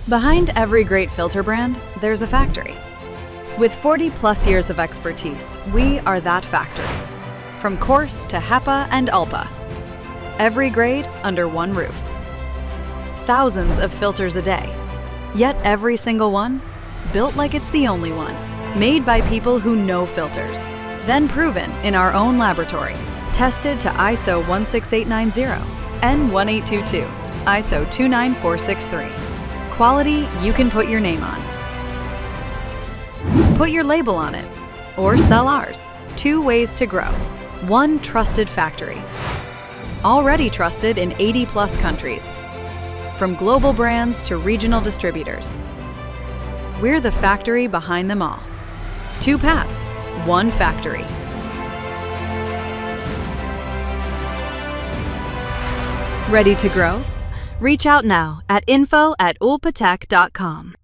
Behind every great filter brand, there's a factory. With 40+ years of expertise, we are that factory. From Coarse to HEPA and ULPA. Every grade under one roof. Thousands of filters a day. Yet every single one, built like it's the only one. Made by people who know filters. Then proven in our own laboratory. Tested to ISO 16890, N1822, ISO 29463. Quality you can put your name on. Put your label on it, or sell ours. 2 ways to grow. 1 trusted factory. Already trusted in 80+ countries. From global brands to regional distributors. We're the factory behind them all. 2 paths, 1 factory. Ready to grow? Reach out now at info@ulpatek.com.